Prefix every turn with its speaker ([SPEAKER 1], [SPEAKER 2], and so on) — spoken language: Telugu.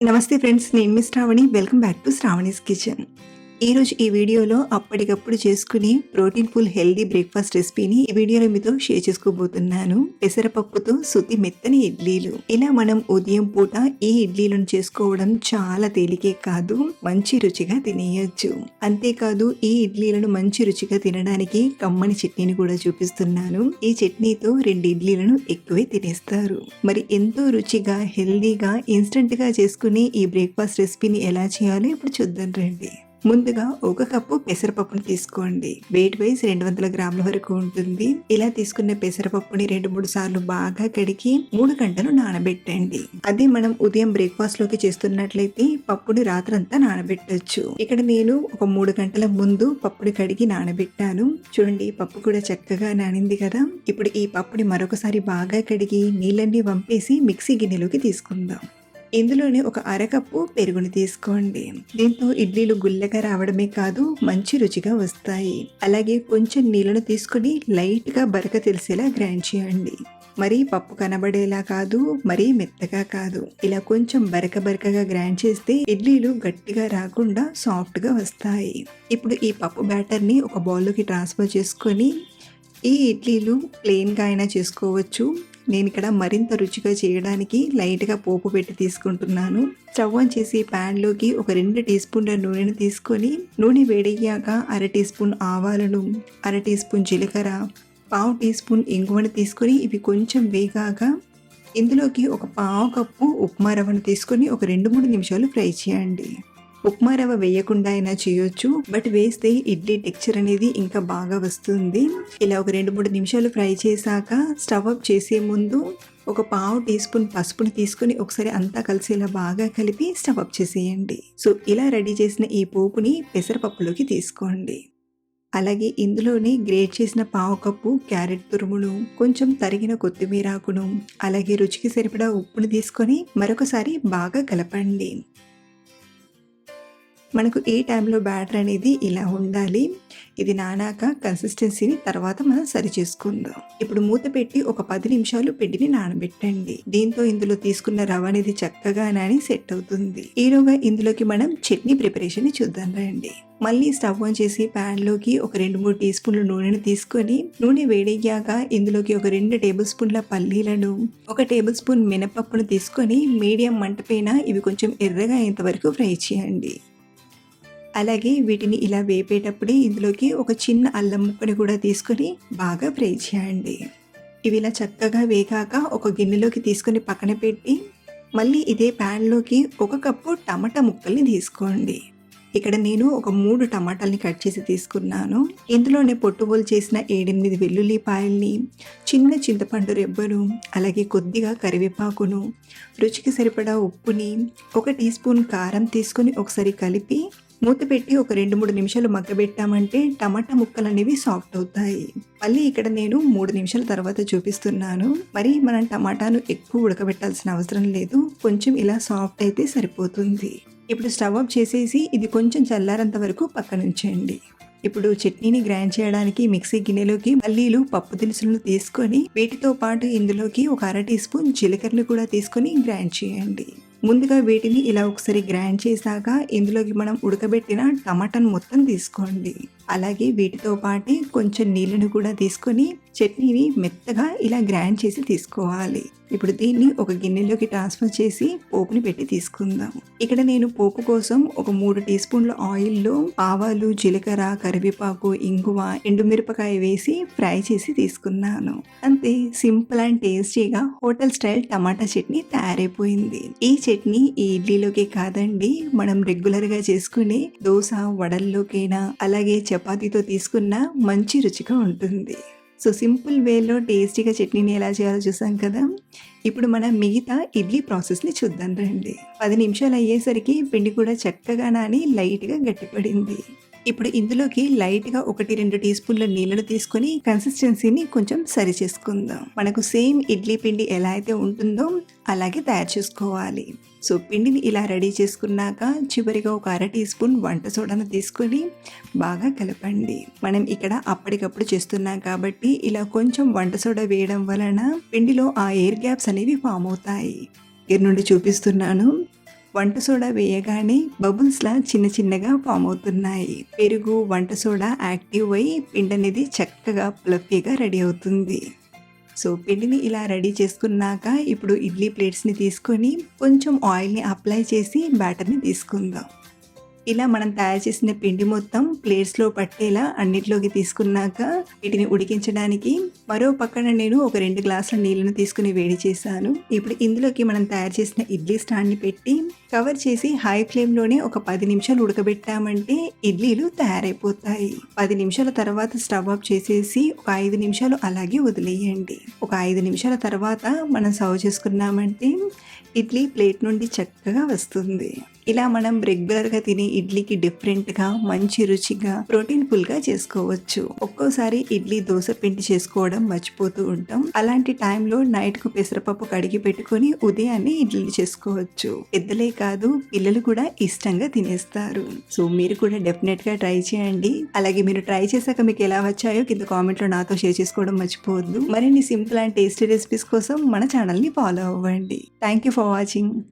[SPEAKER 1] నమస్తే ఫ్రెండ్స్, నేను మీ Shravani. Welcome back to Shravani's kitchen. ఈరోజు ఈ వీడియోలో అప్పటికప్పుడు చేసుకుని ప్రోటీన్ ఫుల్ హెల్దీ బ్రేక్ఫాస్ట్ రెసిపీని ఈ వీడియోలో మీతో షేర్ చేసుకోబోతున్నాను. పెసరపప్పుతో శుద్ధి మెత్తని ఇడ్లీలు. ఇలా మనం ఉదయం పూట ఈ ఇడ్లీలను చేసుకోవడం చాలా తేలికే కాదు, మంచి రుచిగా తినేయొచ్చు. అంతేకాదు ఈ ఇడ్లీలను మంచి రుచిగా తినడానికి కమ్మని చట్నీని కూడా చూపిస్తున్నాను. ఈ చట్నీతో 2 ఇడ్లీలను ఎక్కువే తినేస్తారు. మరి ఎంతో రుచిగా హెల్దీగా ఇన్స్టెంట్ గా చేసుకుని ఈ బ్రేక్ఫాస్ట్ రెసిపీని ఎలా చేయాలో ఇప్పుడు చూద్దాం రండి. ముందుగా 1 కప్పు పెసరపప్పును తీసుకోండి. వెయిట్ వైజ్ 200 గ్రాముల వరకు ఉంటుంది. ఇలా తీసుకున్న పెసరపప్పుని 2-3 సార్లు బాగా కడిగి 3 గంటలు నానబెట్టండి. అదే మనం ఉదయం బ్రేక్ఫాస్ట్ లోకి చేస్తున్నట్లయితే పప్పుని రాత్రంతా నానబెట్టొచ్చు. ఇక్కడ నేను ఒక 3 గంటల ముందు పప్పుని కడిగి నానబెట్టాను. చూడండి, పప్పు కూడా చక్కగా నానింది కదా. ఇప్పుడు ఈ పప్పుని మరొకసారి బాగా కడిగి నీళ్ళన్నీ వంపేసి మిక్సీ గిన్నెలోకి తీసుకుందాం. ఇందులోనే ఒక 1/2 కప్పు పెరుగుని తీసుకోండి. దీంతో ఇడ్లీలు గుల్లగా రావడమే కాదు, మంచి రుచిగా వస్తాయి. అలాగే కొంచెం నీళ్ళను తీసుకుని లైట్ గా బరక తెలిసేలా గ్రైండ్ చేయండి. మరీ పప్పు కనబడేలా కాదు, మరీ మెత్తగా కాదు. ఇలా కొంచెం బరకగా గ్రైండ్ చేస్తే ఇడ్లీలు గట్టిగా రాకుండా సాఫ్ట్ గా వస్తాయి. ఇప్పుడు ఈ పప్పు బ్యాటర్ ని ఒక బౌల్లోకి ట్రాన్స్ఫర్ చేసుకొని ఈ ఇడ్లీలు ప్లెయిన్ గా అయినా చేసుకోవచ్చు. నేను ఇక్కడ మరింత రుచిగా చేయడానికి లైట్గా పోపు పెట్టి తీసుకుంటున్నాను. స్టవ్ ఆన్ చేసి ప్యాన్లోకి ఒక 2 టీ స్పూన్ల నూనెను తీసుకొని నూనె వేడయ్యాక 1/2 టీ స్పూన్ ఆవాలను, 1/2 టీ స్పూన్ జీలకర్ర, 1/2 టీ స్పూన్ ఇంగువను తీసుకొని ఇవి కొంచెం వేగాక ఇందులోకి ఒక 1/2 కప్పు ఉప్మా రవ్వను తీసుకొని ఒక 2-3 నిమిషాలు ఫ్రై చేయండి. ఉప్మా రవ్వ వేయకుండా అయినా చేయొచ్చు, బట్ వేస్తే ఇడ్లీ టెక్చర్ అనేది ఇంకా బాగా వస్తుంది. ఇలా ఒక 2-3 నిమిషాలు ఫ్రై చేశాక స్టవ్ ఆఫ్ చేసే ముందు ఒక 1/2 టీ స్పూన్ పసుపుని తీసుకుని ఒకసారి అంతా కలిసేలా బాగా కలిపి స్టవ్ ఆఫ్ చేసేయండి. సో ఇలా రెడీ చేసిన ఈ పోపుని పెసరపప్పులోకి తీసుకోండి. అలాగే ఇందులోనే గ్రేట్ చేసిన 1/2 కప్పు క్యారెట్ తురుమును, కొంచెం తరిగిన కొత్తిమీరాకును, అలాగే రుచికి సరిపడా ఉప్పును తీసుకొని మరొకసారి బాగా కలపండి. మనకు ఈ టైంలో బ్యాటర్ అనేది ఇలా ఉండాలి. ఇది నానాక కన్సిస్టెన్సీని తర్వాత మనం సరి చేసుకుందాం. ఇప్పుడు మూత పెట్టి ఒక 10 నిమిషాలు పిండిని నానబెట్టండి. దీంతో ఇందులో తీసుకున్న రవ్వ అనేది చక్కగా నాని సెట్ అవుతుంది. ఈలోగా ఇందులోకి మనం చట్నీ ప్రిపరేషన్ ని చూద్దాం రండి. మళ్ళీ స్టవ్ ఆన్ చేసి ప్యాన్ లోకి ఒక 2-3 టీ స్పూన్ల నూనెను తీసుకొని నూనె వేడయ్యాక ఇందులోకి ఒక 2 టేబుల్ స్పూన్ల పల్లీలను, 1 టేబుల్ స్పూన్ మినపప్పును తీసుకొని మీడియం మంట పైన ఇవి కొంచెం ఎర్రగా అయ్యేంత వరకు ఫ్రై చేయండి. అలాగే వీటిని ఇలా వేపేటప్పుడే ఇందులోకి ఒక చిన్న అల్లం ముక్కని కూడా తీసుకొని బాగా ఫ్రై చేయండి. ఇవి ఇలా చక్కగా వేగాక ఒక గిన్నెలోకి తీసుకొని పక్కన పెట్టి మళ్ళీ ఇదే ప్యాన్లోకి 1 కప్పు టమాటా ముక్కల్ని తీసుకోండి. ఇక్కడ నేను ఒక 3 టమాటాలని కట్ చేసి తీసుకున్నాను. ఇందులోనే పొట్టుబోలు చేసిన 7-8 వెల్లుల్లిపాయల్ని, చిన్న చింతపండు రెబ్బను, అలాగే కొద్దిగా కరివేపాకును, రుచికి సరిపడా ఉప్పుని, 1 టీ స్పూన్ కారం తీసుకొని ఒకసారి కలిపి మూత పెట్టి ఒక 2-3 నిమిషాలు మగ్గబెట్టామంటే టమాటా ముక్కలు అనేవి సాఫ్ట్ అవుతాయి. మళ్ళీ ఇక్కడ నేను 3 నిమిషాల తర్వాత చూపిస్తున్నాను. మరి మనం టమాటాను ఎక్కువ ఉడకబెట్టాల్సిన అవసరం లేదు, కొంచెం ఇలా సాఫ్ట్ అయితే సరిపోతుంది. ఇప్పుడు స్టవ్ ఆఫ్ చేసేసి ఇది కొంచెం చల్లారేంత వరకు పక్కన ఉంచండి. ఇప్పుడు చట్నీని గ్రైండ్ చేయడానికి మిక్సీ గిన్నెలోకి పల్లీలు, పప్పు దినుసులను తీసుకొని వీటితో పాటు ఇందులోకి ఒక 1/2 టీ స్పూన్ జీలకర్రను కూడా తీసుకొని గ్రైండ్ చేయండి. ముందుగా వీటిని ఇలా ఒకసారి గ్రైండ్ చేశాక ఇందులోకి మనం ఉడకబెట్టిన టమాటాను మొత్తం తీసుకోండి. అలాగే వీటితో పాటు కొంచెం నీళ్ళను కూడా తీసుకొని చట్నీని మెత్తగా ఇలా గ్రైండ్ చేసి తీసుకోవాలి. ఇప్పుడు దీన్ని ఒక గిన్నెలోకి ట్రాన్స్ఫర్ చేసి పోపుని పెట్టి తీసుకుందాం. ఇక్కడ నేను పోపు కోసం ఒక 3 టీ స్పూన్ల ఆయిల్లో ఆవాలు, జీలకర్ర, కరివేపాకు, ఇంగువ, ఎండుమిరపకాయ వేసి ఫ్రై చేసి తీసుకున్నాను. అంతే, సింపుల్ అండ్ టేస్టీగా హోటల్ స్టైల్ టమాటా చట్నీ తయారైపోయింది. ఈ చట్నీ ఈ ఇడ్లీలోకే కాదండి, మనం రెగ్యులర్ గా చేసుకునే దోశ, వడల్లోకైనా అలాగే చపాతీతో తీసుకున్న మంచి రుచిగా ఉంటుంది. సో సింపుల్ వేలో టేస్టీగా చట్నీని ఎలా చేయాలో చూసాం కదా. ఇప్పుడు మనం మిగతా ఇడ్లీ ప్రాసెస్ని చూద్దాం రండి. 10 నిమిషాలు అయ్యేసరికి పిండి కూడా చక్కగా నాని లైట్గా గట్టిపడింది. ఇప్పుడు ఇందులోకి లైట్గా 1-2 టీ స్పూన్ల నీళ్ళను తీసుకొని కన్సిస్టెన్సీని కొంచెం సరి చేసుకుందాం. మనకు సేమ్ ఇడ్లీ పిండి ఎలా అయితే ఉంటుందో అలాగే తయారు చేసుకోవాలి. సో పిండిని ఇలా రెడీ చేసుకున్నాక చివరిగా ఒక 1/2 టీ స్పూన్ వంట సోడాను తీసుకొని బాగా కలపండి. మనం ఇక్కడ అప్పటికప్పుడు చేస్తున్నాం కాబట్టి ఇలా కొంచెం వంట సోడా వేయడం వలన పిండిలో ఆ ఎయిర్ గ్యాప్స్ అనేవి ఫామ్ అవుతాయి. దగ్గర నుండి చూపిస్తున్నాను. వంట సోడా వేయగానే బబుల్స్‌లా చిన్న చిన్నగా ఫార్మ్ అవుతున్నాయి. పెరుగు, వంట సోడా యాక్టివ్ అయ్యి పిండి అనేది చక్కగా ఫ్లఫీగా రెడీ అవుతుంది. సో, పిండిని ఇలా రెడీ చేసుకున్నాక ఇప్పుడు ఇడ్లీ ప్లేట్స్‌ని తీసుకొని కొంచెం ఆయిల్‌ని అప్లై చేసి బ్యాటర్‌ని తీసుకుందాం. ఇలా మనం తయారు చేసిన పిండి మొత్తం ప్లేట్స్‌లో పట్టేలా అన్నిట్లోకి తీసుకున్నాక వీటిని ఉడికించడానికి మరో పక్కన నేను ఒక 2 గ్లాసుల నీళ్ళను తీసుకొని వేడి చేశాను. ఇప్పుడు ఇందులోకి మనం తయారు చేసిన ఇడ్లీ స్టాండ్‌ని పెట్టి కవర్ చేసి హై ఫ్లేమ్‌లోనే ఒక 10 నిమిషాలు ఉడకబెట్టామంటే ఇడ్లీలు తయారైపోతాయి. 10 నిమిషాల తర్వాత స్టవ్ ఆఫ్ చేసేసి ఒక 5 నిమిషాలు అలాగే వదిలేయండి. ఒక 5 నిమిషాల తర్వాత మనం సర్వ్ చేసుకున్నామంటే ఇడ్లీ ప్లేట్ నుండి చక్కగా వస్తుంది. ఇలా మనం రెగ్యులర్‌గా తినే ఇడ్లీకి డిఫరెంట్‌గా, మంచి రుచిగా, ప్రోటీన్ ఫుల్‌గా చేసుకోవచ్చు. ఒక్కోసారి ఇడ్లీ, దోస పిండి చేసుకోవడం మర్చిపోతూ ఉంటాం. అలాంటి టైంలో నైట్‌కు పెసరపప్పు కడిగి పెట్టుకొని ఉదయాన్నే ఇడ్లీలు చేసుకోవచ్చు. పెద్దలే కాదు పిల్లలు కూడా ఇష్టంగా తినేస్తారు. సో, మీరు కూడా డెఫినెట్‌గా ట్రై చేయండి. అలాగే మీరు ట్రై చేశాక మీకు ఎలా వచ్చాయో కింద కామెంట్‌లో నాతో షేర్ చేసుకోవడం మర్చిపోవద్దు. మరిన్ని సింపుల్ అండ్ టేస్టీ రెసిపీస్ కోసం మన ఛానల్‌ని ఫాలో అవ్వండి. Thank you for watching.